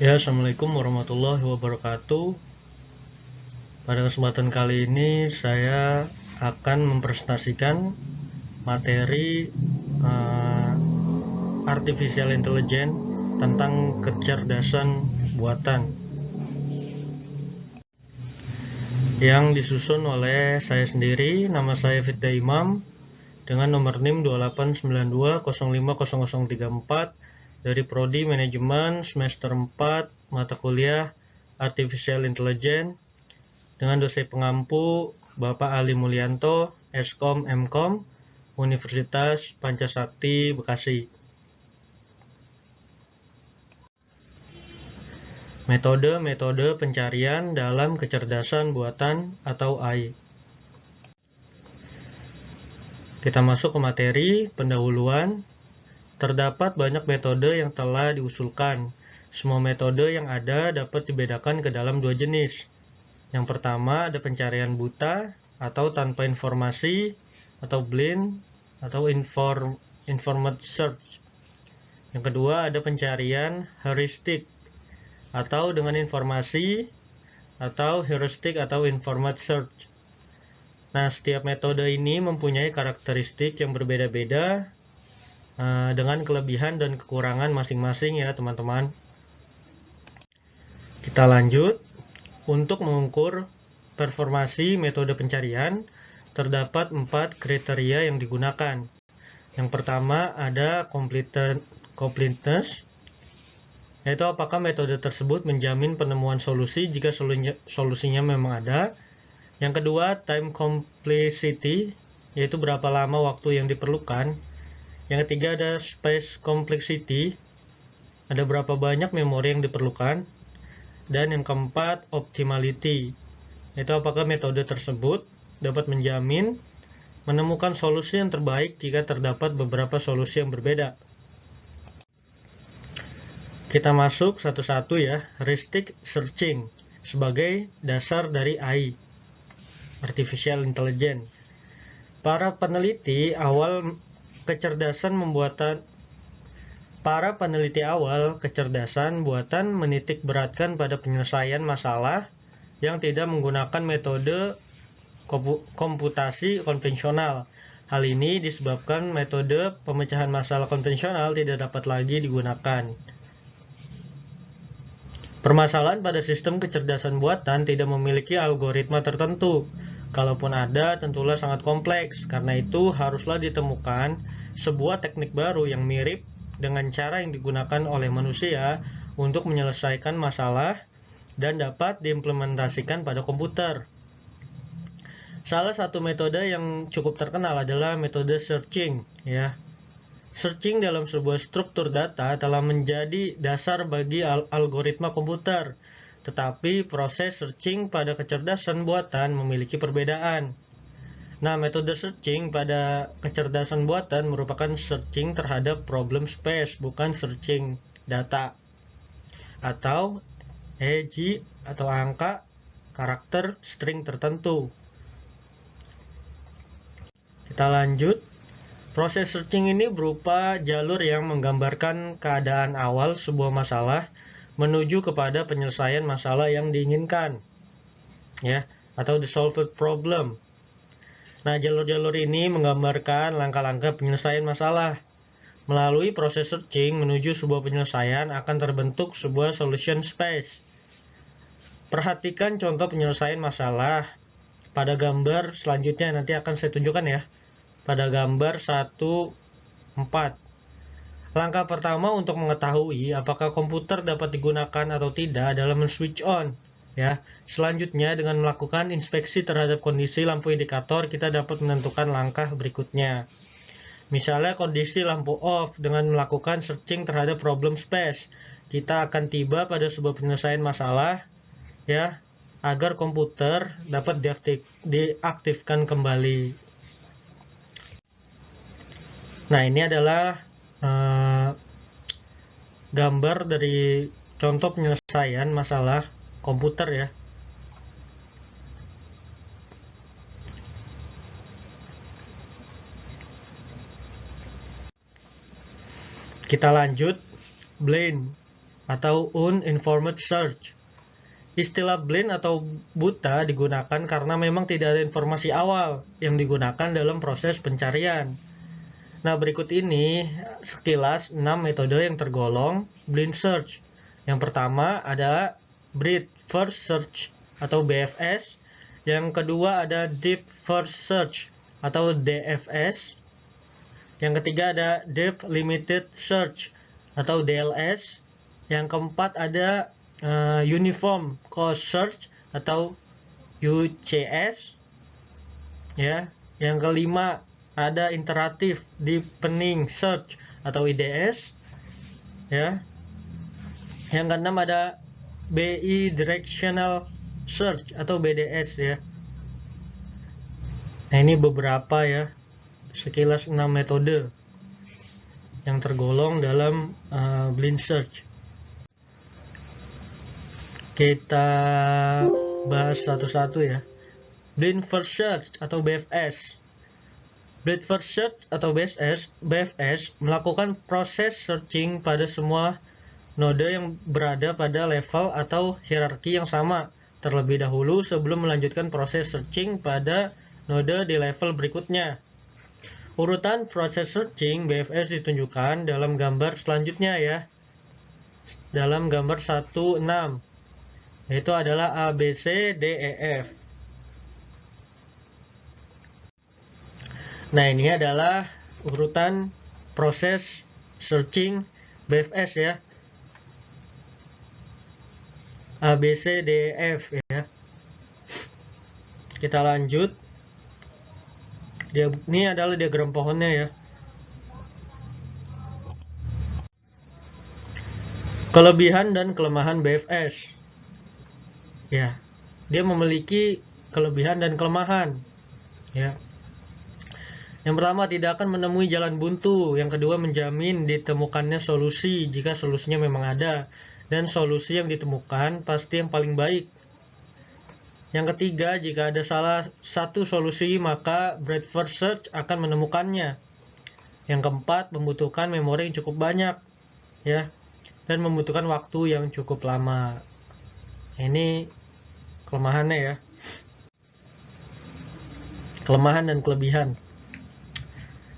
Ya, Assalamualaikum warahmatullahi wabarakatuh. Pada kesempatan kali ini saya akan mempresentasikan materi Artificial Intelligence tentang kecerdasan buatan yang disusun oleh saya sendiri. Nama saya Fitda Imam dengan nomor NIM 2892050034 dari Prodi Manajemen semester 4 mata kuliah Artificial Intelligence dengan dosen pengampu Bapak Ali Mulyanto, Eskom Mkom, Universitas Pancasakti Bekasi. Metode-metode pencarian dalam kecerdasan buatan atau AI. Kita masuk ke materi pendahuluan. Terdapat banyak metode yang telah diusulkan. Semua metode yang ada dapat dibedakan ke dalam dua jenis. Yang pertama ada pencarian buta atau tanpa informasi atau blind atau informed search. Yang kedua ada pencarian heuristik atau dengan informasi atau heuristic atau informed search. Nah, setiap metode ini mempunyai karakteristik yang berbeda-beda dengan kelebihan dan kekurangan masing-masing ya teman-teman. Kita lanjut. Untuk mengukur performasi metode pencarian, terdapat 4 kriteria yang digunakan. Yang pertama ada completeness, yaitu apakah metode tersebut menjamin penemuan solusi jika solusinya memang ada. Yang kedua time complexity, yaitu berapa lama waktu yang diperlukan. Yang ketiga ada space complexity, ada berapa banyak memori yang diperlukan. Dan yang keempat optimality, yaitu apakah metode tersebut dapat menjamin menemukan solusi yang terbaik jika terdapat beberapa solusi yang berbeda. Kita masuk satu-satu ya. Heuristic searching sebagai dasar dari AI, Artificial Intelligence. Para peneliti awal kecerdasan buatan menitik beratkan pada penyelesaian masalah yang tidak menggunakan metode komputasi konvensional. Hal ini disebabkan metode pemecahan masalah konvensional tidak dapat lagi digunakan. Permasalahan pada sistem kecerdasan buatan tidak memiliki algoritma tertentu. Kalaupun ada, tentulah sangat kompleks. Karena itu, haruslah ditemukan sebuah teknik baru yang mirip dengan cara yang digunakan oleh manusia untuk menyelesaikan masalah dan dapat diimplementasikan pada komputer. Salah satu metode yang cukup terkenal adalah metode searching, ya. Searching dalam sebuah struktur data telah menjadi dasar bagi algoritma komputer, tetapi proses searching pada kecerdasan buatan memiliki perbedaan. Nah, metode searching pada kecerdasan buatan merupakan searching terhadap problem space, bukan searching data. Atau EG atau angka karakter string tertentu. Kita lanjut. Proses searching ini berupa jalur yang menggambarkan keadaan awal sebuah masalah menuju kepada penyelesaian masalah yang diinginkan, ya, atau the solved problem. Nah, jalur-jalur ini menggambarkan langkah-langkah penyelesaian masalah. Melalui proses searching menuju sebuah penyelesaian akan terbentuk sebuah solution space. Perhatikan contoh penyelesaian masalah pada gambar selanjutnya, nanti akan saya tunjukkan ya. Pada gambar 1.4. Langkah pertama untuk mengetahui apakah komputer dapat digunakan atau tidak adalah men-switch on. Ya, selanjutnya dengan melakukan inspeksi terhadap kondisi lampu indikator, kita dapat menentukan langkah berikutnya. Misalnya kondisi lampu off, dengan melakukan searching terhadap problem space, kita akan tiba pada sebuah penyelesaian masalah, ya, agar komputer dapat diaktifkan kembali. Nah, ini adalah gambar dari contoh penyelesaian masalah komputer ya. Kita lanjut. Blind. atau uninformed search. Istilah blind atau buta digunakan karena memang tidak ada informasi awal yang digunakan dalam proses pencarian. Nah, berikut ini sekilas 6 metode yang tergolong blind search. Yang pertama ada breadth first search atau BFS. Yang kedua ada deep first search atau DFS. Yang ketiga ada depth limited search atau DLS. Yang keempat ada uniform cost search atau UCS. Ya, yang kelima ada interactive deepening search atau IDS. Ya. Yang keenam ada bi-directional search atau BDS ya. Nah, ini beberapa ya, sekilas 6 metode yang tergolong dalam blind search. Kita bahas satu-satu ya. Blind first search atau BFS. Blind first search atau BFS melakukan proses searching pada semua node yang berada pada level atau hierarki yang sama terlebih dahulu sebelum melanjutkan proses searching pada node di level berikutnya. Urutan proses searching BFS ditunjukkan dalam gambar selanjutnya ya. Dalam gambar 16, yaitu adalah A, B, C, D, E, F. Nah, ini adalah urutan proses searching BFS ya. A, B, C, D, E, F ya. Kita lanjut. Ini adalah diagram pohonnya ya. Kelebihan dan kelemahan BFS. Ya. Dia memiliki kelebihan dan kelemahan. Ya. Yang pertama, tidak akan menemui jalan buntu. Yang kedua, menjamin ditemukannya solusi jika solusinya memang ada. Dan solusi yang ditemukan pasti yang paling baik. Yang ketiga, jika ada salah satu solusi, maka breadth first search akan menemukannya. Yang keempat, membutuhkan memori yang cukup banyak, ya, dan membutuhkan waktu yang cukup lama. Ini kelemahannya ya. Kelemahan dan kelebihan.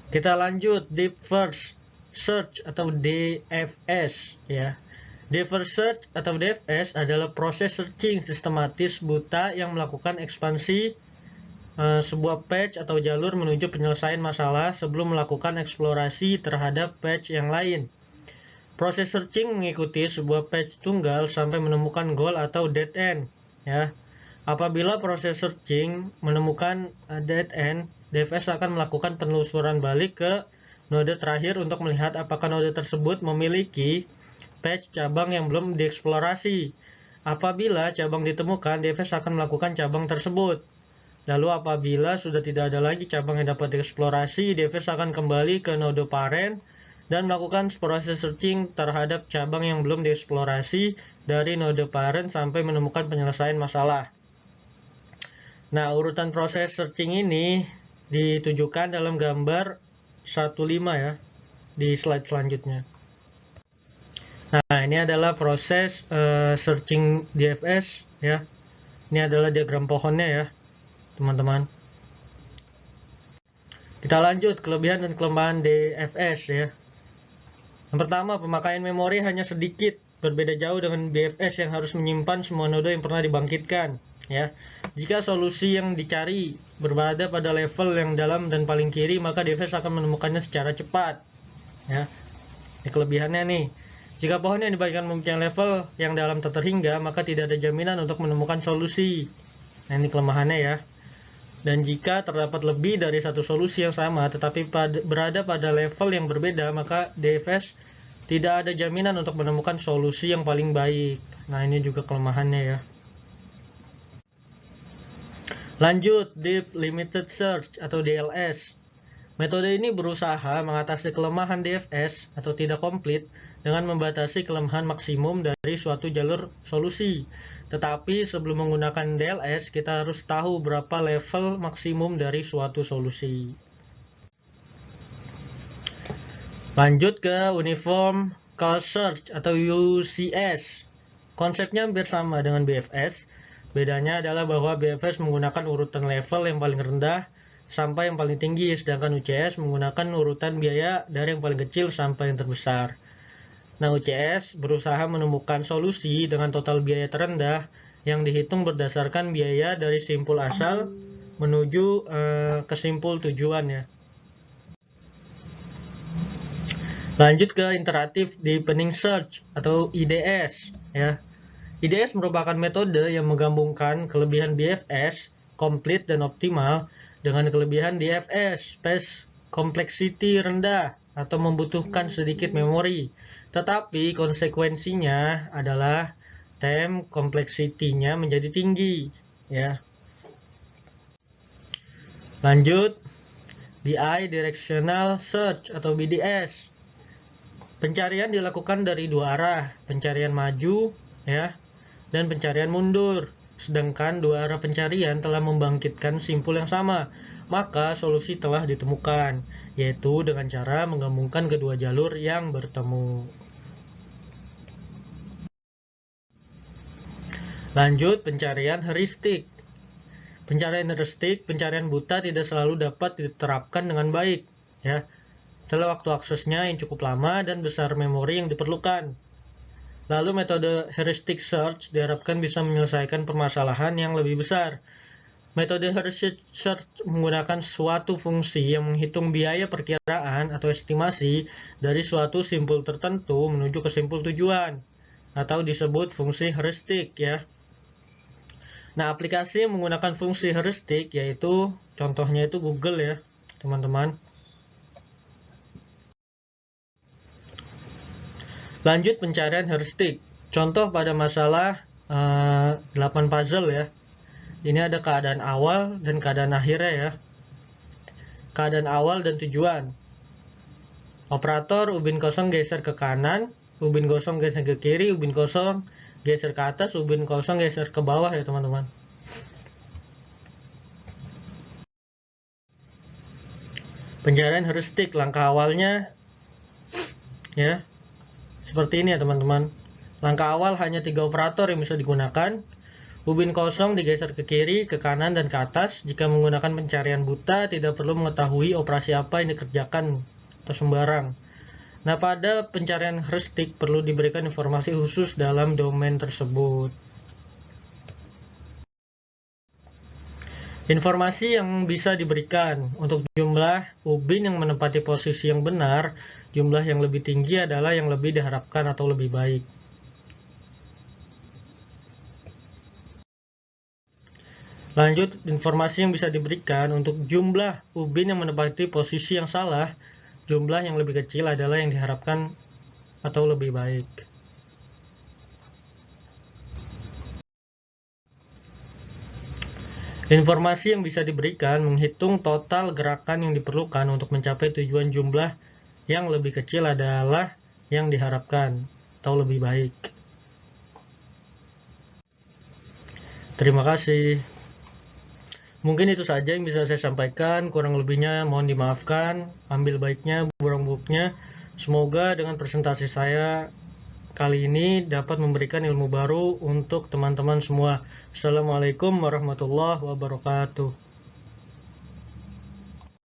Kita lanjut, deep first search atau DFS, ya. Deep first search atau DFS adalah proses searching sistematis buta yang melakukan ekspansi sebuah patch atau jalur menuju penyelesaian masalah sebelum melakukan eksplorasi terhadap patch yang lain. Proses searching mengikuti sebuah patch tunggal sampai menemukan goal atau dead end. Ya. Apabila proses searching menemukan dead end, DFS akan melakukan penelusuran balik ke node terakhir untuk melihat apakah node tersebut memiliki patch cabang yang belum dieksplorasi. Apabila cabang ditemukan, DFS akan melakukan cabang tersebut. Lalu apabila sudah tidak ada lagi cabang yang dapat dieksplorasi, DFS akan kembali ke node parent dan melakukan proses searching terhadap cabang yang belum dieksplorasi dari node parent sampai menemukan penyelesaian masalah. Nah, urutan proses searching ini ditunjukkan dalam gambar 15 ya, di slide selanjutnya. Nah, ini adalah proses searching DFS ya. Ini adalah diagram pohonnya ya, teman-teman. Kita lanjut, kelebihan dan kelemahan DFS ya. Yang pertama, pemakaian memori hanya sedikit, berbeda jauh dengan BFS yang harus menyimpan semua node yang pernah dibangkitkan ya. Jika solusi yang dicari berada pada level yang dalam dan paling kiri, maka DFS akan menemukannya secara cepat ya. Ini kelebihannya nih. Jika pohon yang dibagikan mempunyai level yang dalam tak terhingga, maka tidak ada jaminan untuk menemukan solusi. Nah, ini kelemahannya ya. Dan jika terdapat lebih dari satu solusi yang sama tetapi berada pada level yang berbeda, maka DFS tidak ada jaminan untuk menemukan solusi yang paling baik. Nah, ini juga kelemahannya ya. Lanjut, Deep Limited Search atau DLS. Metode ini berusaha mengatasi kelemahan DFS atau tidak komplit dengan membatasi kelemahan maksimum dari suatu jalur solusi. Tetapi sebelum menggunakan DLS, kita harus tahu berapa level maksimum dari suatu solusi. Lanjut ke Uniform Cost Search atau UCS. Konsepnya hampir sama dengan BFS. Bedanya adalah bahwa BFS menggunakan urutan level yang paling rendah sampai yang paling tinggi, sedangkan UCS menggunakan urutan biaya dari yang paling kecil sampai yang terbesar. Nah, UCS berusaha menemukan solusi dengan total biaya terendah yang dihitung berdasarkan biaya dari simpul asal menuju ke simpul tujuan ya. Lanjut ke interaktif deepening search atau IDS ya. IDS merupakan metode yang menggabungkan kelebihan BFS, complete dan optimal, dengan kelebihan DFS, space complexity rendah atau membutuhkan sedikit memori. Tetapi konsekuensinya adalah time complexity-nya menjadi tinggi ya. Lanjut, BI directional search atau BDS. Pencarian dilakukan dari dua arah, pencarian maju ya dan pencarian mundur. Sedangkan dua arah pencarian telah membangkitkan simpul yang sama, maka solusi telah ditemukan, yaitu dengan cara menggabungkan kedua jalur yang bertemu. Lanjut, pencarian heuristik. Pencarian heuristik, pencarian buta tidak selalu dapat diterapkan dengan baik, ya. Setelah waktu aksesnya yang cukup lama dan besar memori yang diperlukan. Lalu metode heuristic search diharapkan bisa menyelesaikan permasalahan yang lebih besar. Metode heuristic search menggunakan suatu fungsi yang menghitung biaya perkiraan atau estimasi dari suatu simpul tertentu menuju ke simpul tujuan, atau disebut fungsi heuristik ya. Nah, aplikasi yang menggunakan fungsi heuristik yaitu contohnya itu Google ya, teman-teman. Lanjut pencarian heuristik. Contoh pada masalah 8 puzzle ya. Ini ada keadaan awal dan keadaan akhirnya ya. Keadaan awal dan tujuan. Operator ubin kosong geser ke kanan, ubin kosong geser ke kiri, ubin kosong geser ke atas, ubin kosong geser ke bawah ya teman-teman. Pencarian heuristik langkah awalnya ya. Seperti ini ya teman-teman. Langkah awal hanya 3 operator yang bisa digunakan. Ubin kosong digeser ke kiri, ke kanan, dan ke atas. Jika menggunakan pencarian buta, tidak perlu mengetahui operasi apa yang dikerjakan atau sembarang. Nah, pada pencarian heuristik perlu diberikan informasi khusus dalam domain tersebut. Informasi yang bisa diberikan untuk jumlah ubin yang menempati posisi yang benar, jumlah yang lebih tinggi adalah yang lebih diharapkan atau lebih baik. Lanjut, informasi yang bisa diberikan untuk jumlah ubin yang menempati posisi yang salah, jumlah yang lebih kecil adalah yang diharapkan atau lebih baik. Informasi yang bisa diberikan menghitung total gerakan yang diperlukan untuk mencapai tujuan jumlah yang lebih kecil adalah yang diharapkan atau lebih baik. Terima kasih. Mungkin itu saja yang bisa saya sampaikan, kurang lebihnya mohon dimaafkan, ambil baiknya, buruk buruknya. Semoga dengan presentasi saya kali ini dapat memberikan ilmu baru untuk teman-teman semua. Assalamualaikum warahmatullahi wabarakatuh.